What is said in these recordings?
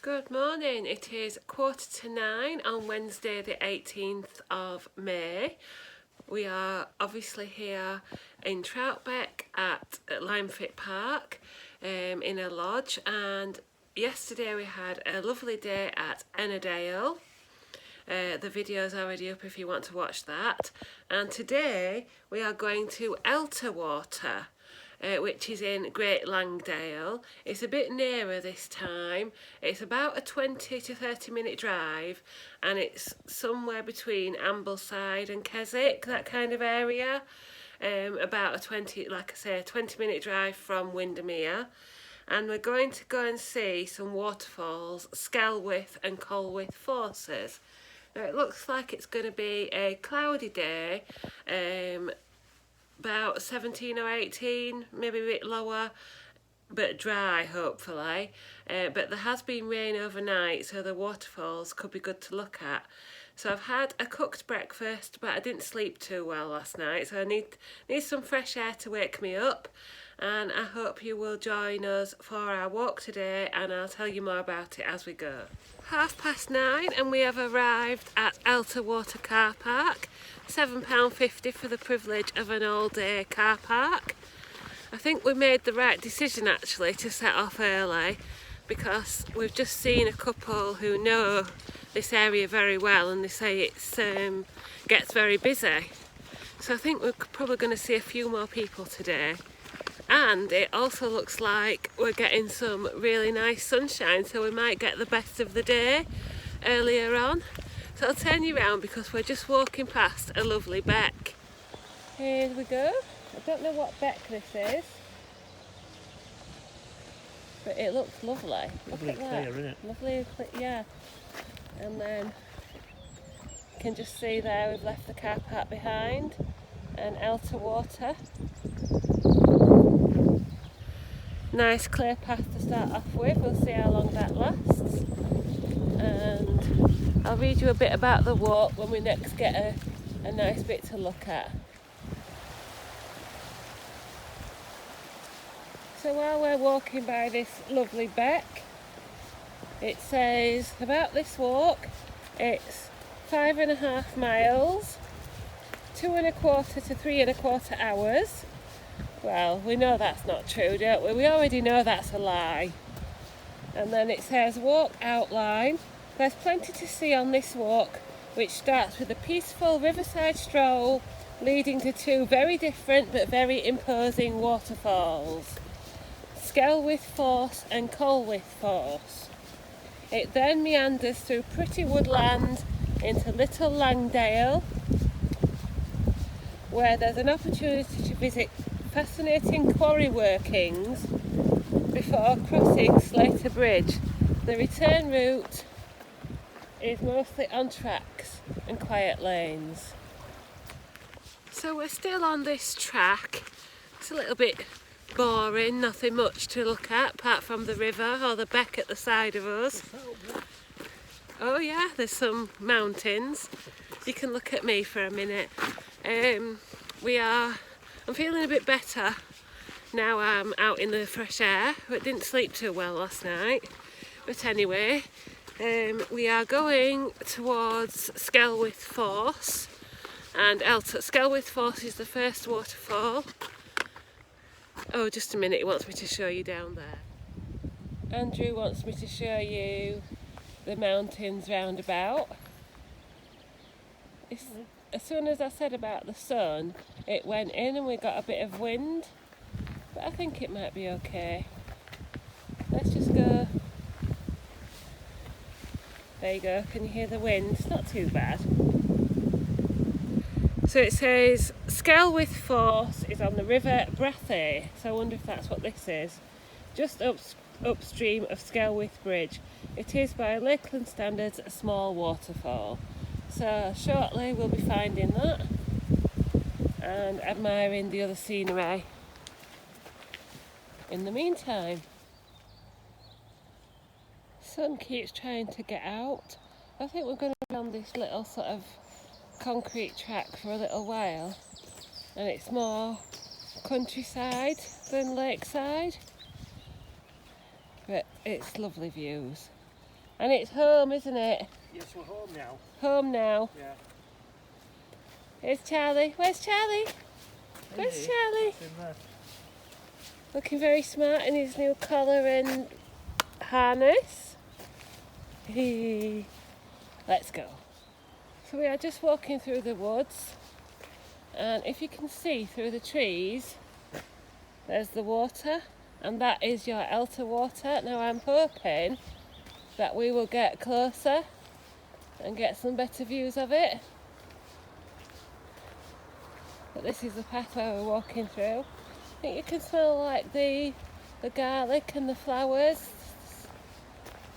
Good morning, it is 8:45 on Wednesday the 18th of May. We are obviously here in Troutbeck at Limefit Park in a lodge, and yesterday we had a lovely day at Ennerdale. The video is already up if you want to watch that, and today we are going to Elterwater. Which is in Great Langdale. It's a bit nearer this time. It's about a 20 to 30 minute drive, and it's somewhere between Ambleside and Keswick, that kind of area. About a 20-minute drive from Windermere. And we're going to go and see some waterfalls, Skelwith and Colwith forces. Now it looks like it's going to be a cloudy day, about 17 or 18, maybe a bit lower, but dry hopefully. But there has been rain overnight, so the waterfalls could be good to look at. So I've had a cooked breakfast, but I didn't sleep too well last night, so I need some fresh air to wake me up. And I hope you will join us for our walk today, and I'll tell you more about it as we go. 9:30 and we have arrived at Elterwater car park. £7.50 for the privilege of an all-day car park. I think we made the right decision actually to set off early, because we've just seen a couple who know this area very well, and they say it gets very busy. So I think we're probably going to see a few more people today. And it also looks like we're getting some really nice sunshine, so we might get the best of the day earlier on. So I'll turn you around because we're just walking past a lovely beck. Here we go. I don't know what beck this is, but it looks lovely. Lovely clear, isn't it? Lovely, yeah. And then you can just see there we've left the car park behind, and Elterwater. Nice clear path to start off with. We'll see how long that lasts, and I'll read you a bit about the walk when we next get a nice bit to look at. So while we're walking by this lovely beck, it says about this walk it's 5.5 miles, 2.25 to 3.25 hours. Well, we know that's not true, don't we? We already know that's a lie. And then it says walk outline. There's plenty to see on this walk, which starts with a peaceful riverside stroll leading to two very different but very imposing waterfalls, Skelwith Force and Colwith Force. It then meanders through pretty woodland into Little Langdale, where there's an opportunity to visit fascinating quarry workings before crossing Slater Bridge. The return route is mostly on tracks and quiet lanes. So we're still on this track. It's a little bit boring, nothing much to look at apart from the river or the beck at the side of us. Oh yeah, there's some mountains. You can look at me for a minute. I'm feeling a bit better now I'm out in the fresh air, but didn't sleep too well last night. But anyway, we are going towards Skelwith Force, and Skelwith Force is the first waterfall. Oh, just a minute, he wants me to show you down there. Andrew wants me to show you the mountains roundabout. As soon as I said about the sun, it went in and we got a bit of wind, but I think it might be okay. Let's just go. There you go, can you hear the wind? It's not too bad. So it says Skelwith Force is on the River Brathay, so I wonder if that's what this is. Just upstream of Skelwith Bridge. It is by Lakeland standards a small waterfall. So shortly we'll be finding that and admiring the other scenery in the meantime. Sun keeps trying to get out. I think we're going to be on this little sort of concrete track for a little while, and it's more countryside than lakeside, but it's lovely views. And it's home, isn't it? Yes, we're home now. Home now. Yeah. Here's Charlie. Where's Charlie? Where's Charlie? It's in there. Looking very smart in his new collar and harness. Let's go. So we are just walking through the woods, and if you can see through the trees, there's the water, and that is your Elterwater. Now I'm hoping that we will get closer and get some better views of it. But this is the path where we're walking through. I think you can smell like the garlic and the flowers.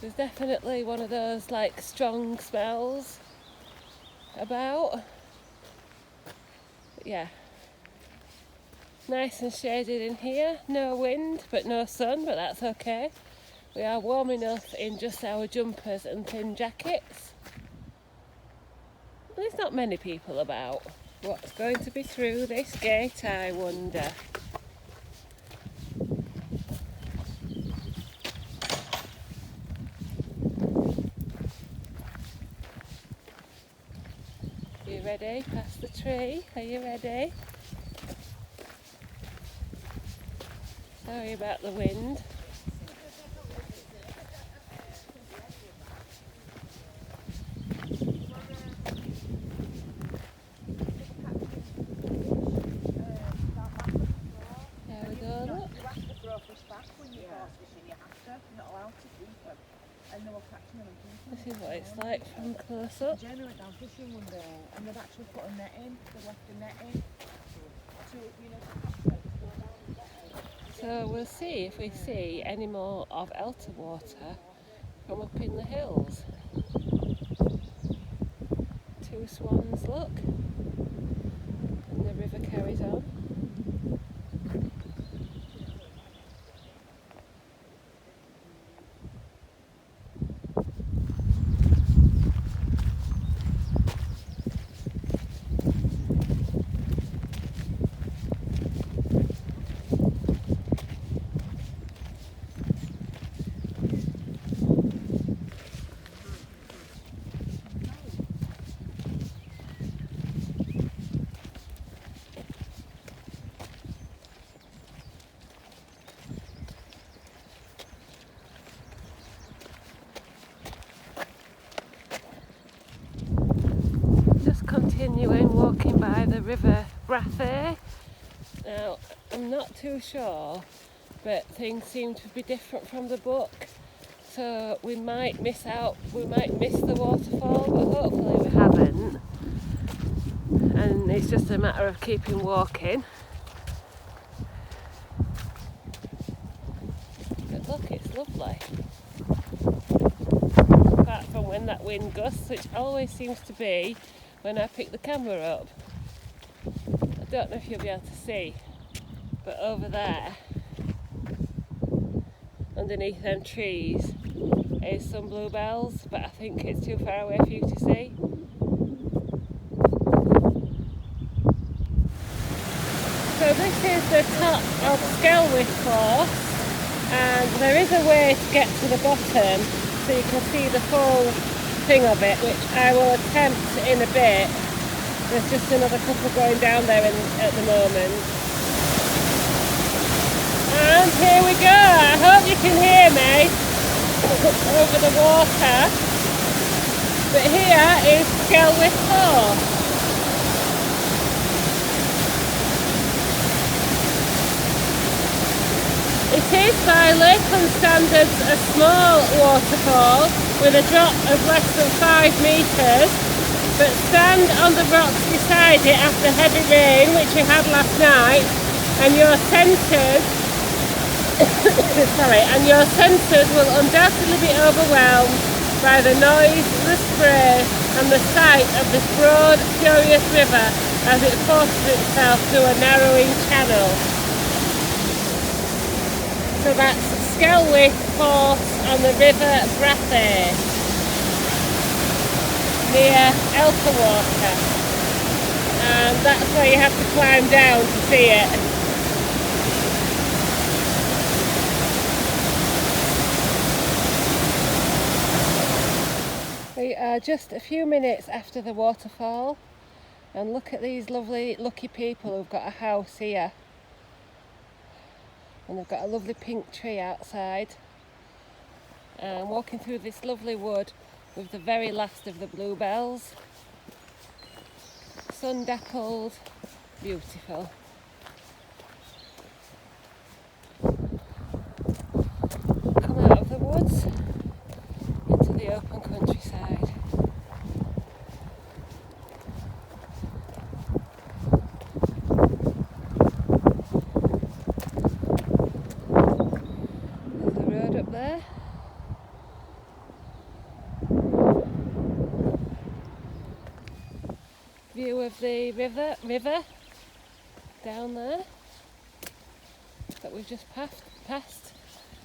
There's definitely one of those like strong smells about. But yeah, nice and shaded in here. No wind but no sun, but that's okay. We are warm enough in just our jumpers and thin jackets. There's not many people about. What's going to be through this gate, I wonder? You ready? Past the tree. Are you ready? Sorry about the wind. This is what it's like from close up. Jenna went down fishing one day and they've actually put a net in, they've left a net in So we'll see if we see any more of Elterwater from up in the hills. Two swans, look, and the river carries on. Continuing walking by the river Brathay. Now I'm not too sure, but things seem to be different from the book, so we might miss the waterfall, but hopefully we haven't, and it's just a matter of keeping walking. But look, it's lovely, apart from when that wind gusts, which always seems to be when I pick the camera up. I don't know if you'll be able to see, but over there, underneath them trees, is some bluebells, but I think it's too far away for you to see. So this is the top of Skelwith course, and there is a way to get to the bottom so you can see the full thing of it, which I will attempt in a bit. There's just another couple going down there at the moment. And here we go. I hope you can hear me over the water. But here is Skelwith Course. It is by Lakeland standards a small waterfall with a drop of less than 5 metres, but stand on the rocks beside it after heavy rain, which we had last night, and your senses will undoubtedly be overwhelmed by the noise, the spray and the sight of this broad, furious river as it forces itself through a narrowing channel. So that's Skelwith Course on the river Brathay, near Elterwater, and that's where you have to climb down to see it. are just a few minutes after the waterfall, and look at these lovely lucky people who've got a house here, and they've got a lovely pink tree outside. And walking through this lovely wood with the very last of the bluebells, sun dappled, beautiful. Come out of the woods into the open countryside. There's the road up there. View of the river down there that we've just passed.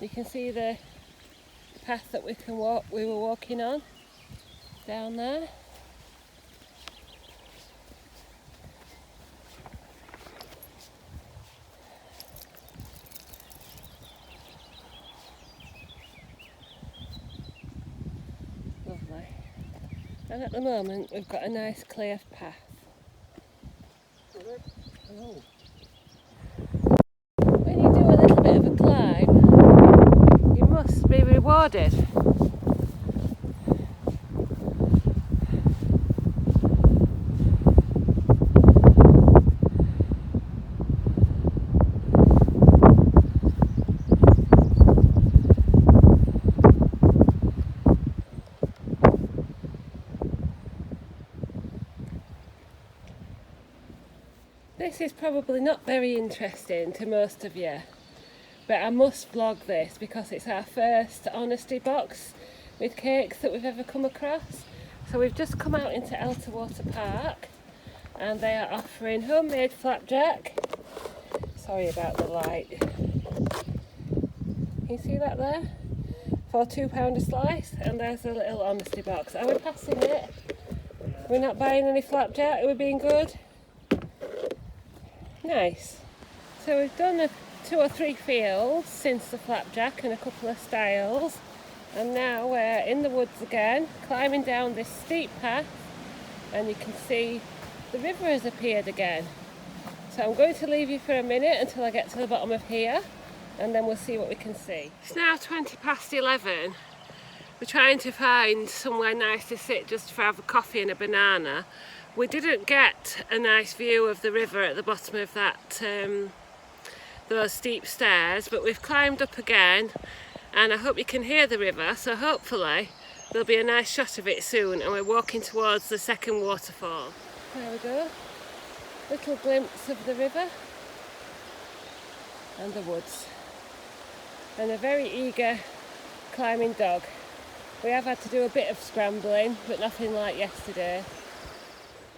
You can see the path that we were walking on down there. Lovely. And at the moment we've got a nice clear path. Hello. When you do a little bit of a climb, you must be rewarded. This is probably not very interesting to most of you, but I must vlog this because it's our first honesty box with cakes that we've ever come across. So we've just come out into Elterwater Park and they are offering homemade flapjack. Sorry about the light. Can you see that there? For £2 a slice, and there's a little honesty box. Are we passing it? We're not buying any flapjack, are we being good? Nice. So we've done 2 or 3 fields since the flapjack and a couple of styles, and now we're in the woods again, climbing down this steep path, and you can see the river has appeared again. So I'm going to leave you for a minute until I get to the bottom of here, and then we'll see what we can see. It's now 11:20. We're trying to find somewhere nice to sit just for have a coffee and a banana. We didn't get a nice view of the river at the bottom of that those steep stairs, but we've climbed up again, and I hope you can hear the river, so hopefully there'll be a nice shot of it soon, and we're walking towards the second waterfall. There we go, little glimpse of the river and the woods, and a very eager climbing dog. We have had to do a bit of scrambling, but nothing like yesterday.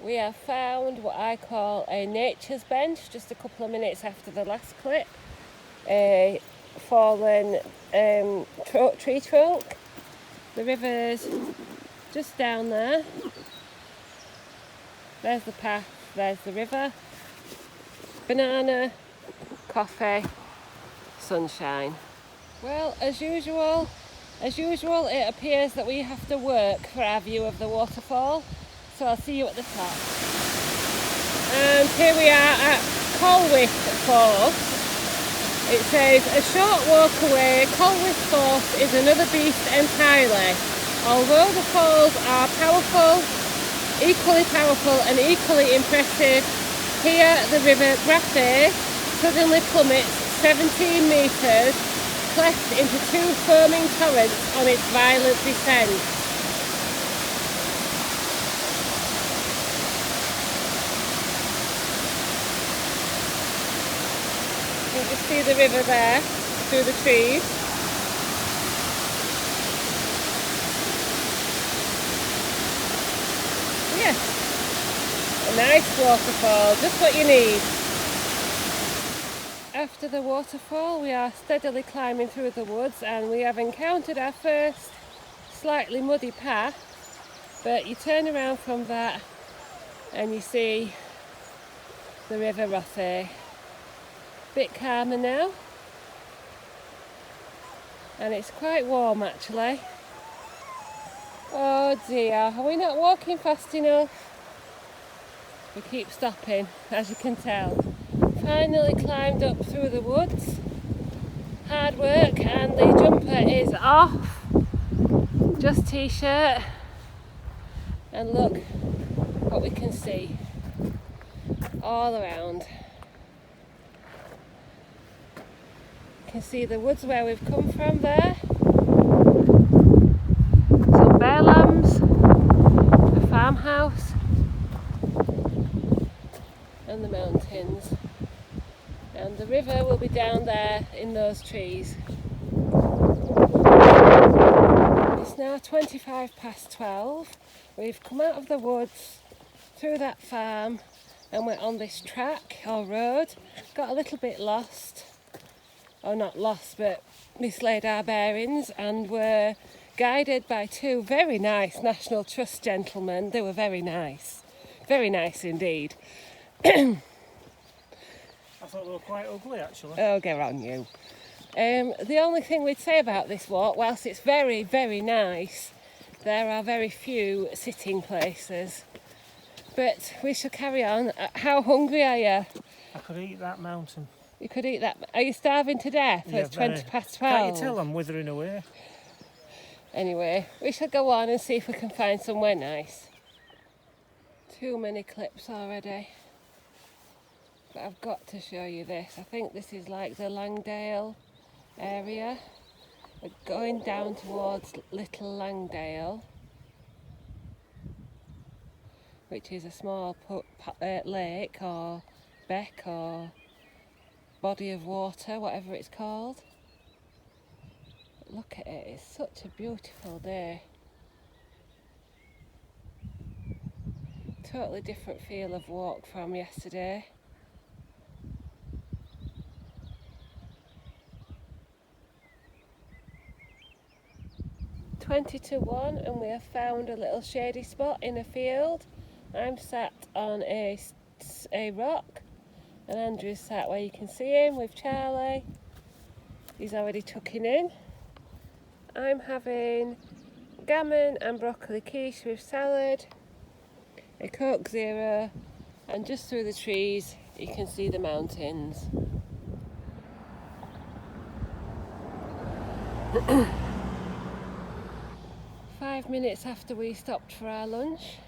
We have found what I call a nature's bench, just a couple of minutes after the last clip. A fallen tree trunk. The river's just down there. There's the path, there's the river. Banana, coffee, sunshine. Well, as usual, it appears that we have to work for our view of the waterfall. So I'll see you at the top. And here we are at Colwith Falls. It says, a short walk away, Colwith Falls is another beast entirely. Although the falls are equally powerful and equally impressive, here the river Brathay suddenly plummets 17 metres, cleft into 2 foaming torrents on its violent descent. You can see the river there through the trees. Yes, a nice waterfall, just what you need. After the waterfall we are steadily climbing through the woods, and we have encountered our first slightly muddy path, but you turn around from that and you see the River Brathay. Bit calmer now, and it's quite warm actually. Oh dear, are we not walking fast enough? We keep stopping, as you can tell. Finally climbed up through the woods. Hard work, and the jumper is off. Just t-shirt. And look what we can see all around. You can see the woods where we've come from there. Some bear lambs, a farmhouse, and the mountains. And the river will be down there in those trees. It's now 12:25. We've come out of the woods, through that farm, and we're on this track or road. Got a little bit lost. Or not lost, but mislaid our bearings, and were guided by two very nice National Trust gentlemen. They were very nice indeed. I thought they were quite ugly, actually. Oh, get on you. The only thing we'd say about this walk, whilst it's very, very nice, there are very few sitting places. But we shall carry on. How hungry are you? I could eat that mountain. You could eat that. Are you starving to death? Yeah, It's 12:20. Can't you tell I'm withering away? Anyway, we shall go on and see if we can find somewhere nice. Too many clips already. But I've got to show you this. I think this is like the Langdale area. We're going down towards Little Langdale, which is a small lake or beck or body of water, whatever it's called. But look at it, it's such a beautiful day. Totally different feel of walk from yesterday. Twenty to 1, and we have found a little shady spot in a field. I'm sat on a rock, and Andrew's sat where you can see him with Charlie. He's already tucking in. I'm having gammon and broccoli quiche with salad, a Coke Zero, and just through the trees you can see the mountains. 5 minutes after we stopped for our lunch,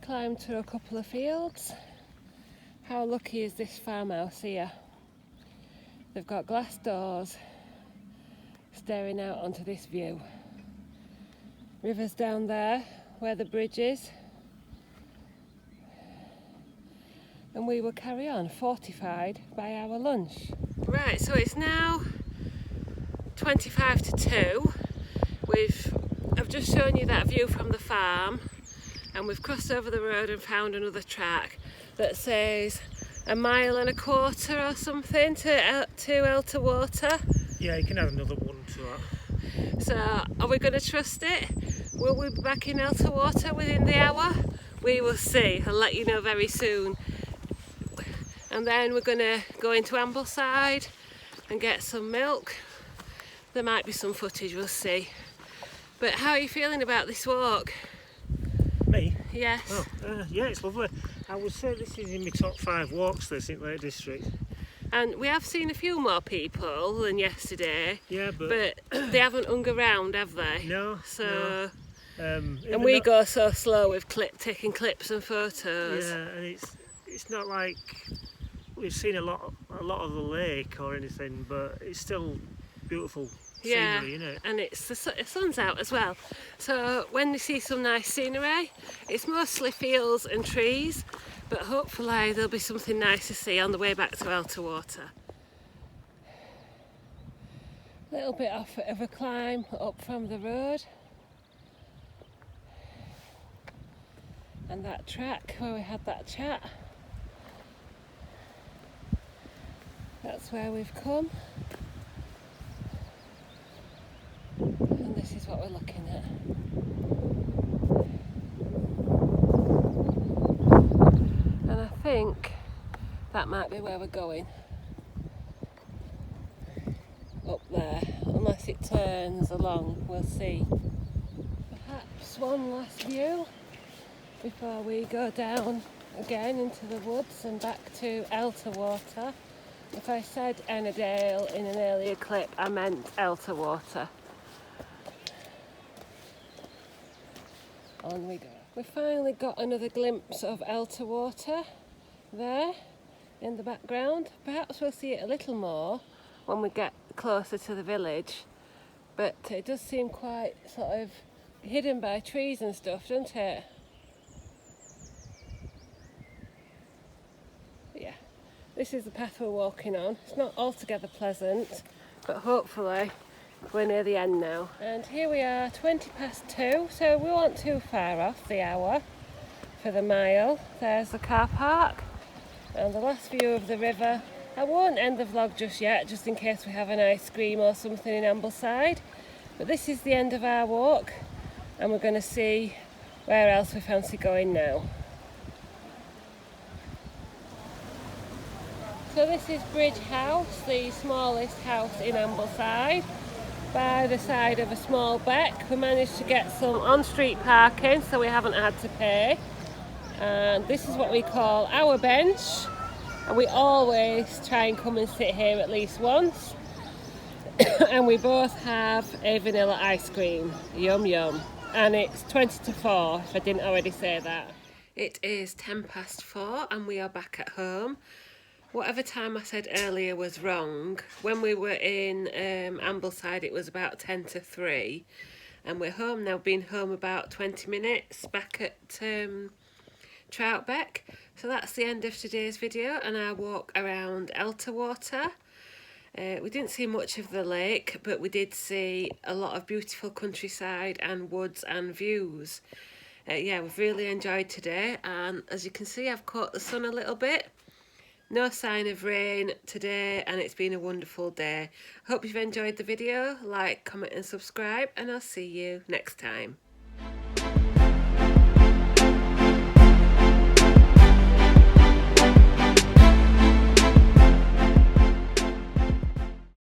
climbed through a couple of fields. How lucky is this farmhouse here? They've got glass doors staring out onto this view. River's down there where the bridge is, and we will carry on fortified by our lunch. Right, so it's now 25 to 2. I've just shown you that view from the farm, and we've crossed over the road and found another track that says 1.25 miles or something to Elterwater. Yeah, you can add another one to that. So are we going to trust it? Will we be back in Elterwater within the hour? We will see. I'll let you know very soon. And then we're going to go into Ambleside and get some milk. There might be some footage, we'll see. But how are you feeling about this walk? Me? Yes. Yeah, it's lovely. I would say this is in my top 5 walks, this in Lake District. And we have seen a few more people than yesterday. Yeah, but they haven't hung around, have they? No. So. No. And we go so slow with taking clips and photos. Yeah, and it's not like we've seen a lot of the lake or anything, but it's still beautiful. Yeah, scenery, isn't it? And it's the sun's out as well. So when you see some nice scenery, it's mostly fields and trees, but hopefully there'll be something nice to see on the way back to Elterwater. A little bit off of a climb up from the road. And that track where we had that chat. That's where we've come. And this is what we're looking at. And I think that might be where we're going. Up there, unless it turns along, we'll see. Perhaps just one last view before we go down again into the woods and back to Elterwater. If I said Ennerdale in an earlier clip, I meant Elterwater. On we go. We finally got another glimpse of Elterwater there in the background. Perhaps we'll see it a little more when we get closer to the village, but it does seem quite sort of hidden by trees and stuff, doesn't it? Yeah, this is the path we're walking on. It's not altogether pleasant, but hopefully we're near the end now. And here we are, 2:20, so we weren't too far off the hour for the mile. There's the car park and the last view of the river. I won't end the vlog just yet, just in case we have an ice cream or something in Ambleside. But this is the end of our walk, and we're going to see where else we fancy going now. So this is Bridge House, the smallest house in Ambleside, by the side of a small beck. We managed to get some on-street parking, so we haven't had to pay. And this is what we call our bench. And we always try and come and sit here at least once. And we both have a vanilla ice cream. Yum yum. And it's 4:20, if I didn't already say that. It is 4:10 and we are back at home. Whatever time I said earlier was wrong. When we were in Ambleside it was about 2:50. And we're home now, been home about 20 minutes, back at Troutbeck. So that's the end of today's video and our walk around Elterwater. We didn't see much of the lake, but we did see a lot of beautiful countryside and woods and views. Yeah, we've really enjoyed today, and as you can see I've caught the sun a little bit. No sign of rain today, and it's been a wonderful day. I hope you've enjoyed the video. Like, comment and subscribe, and I'll see you next time.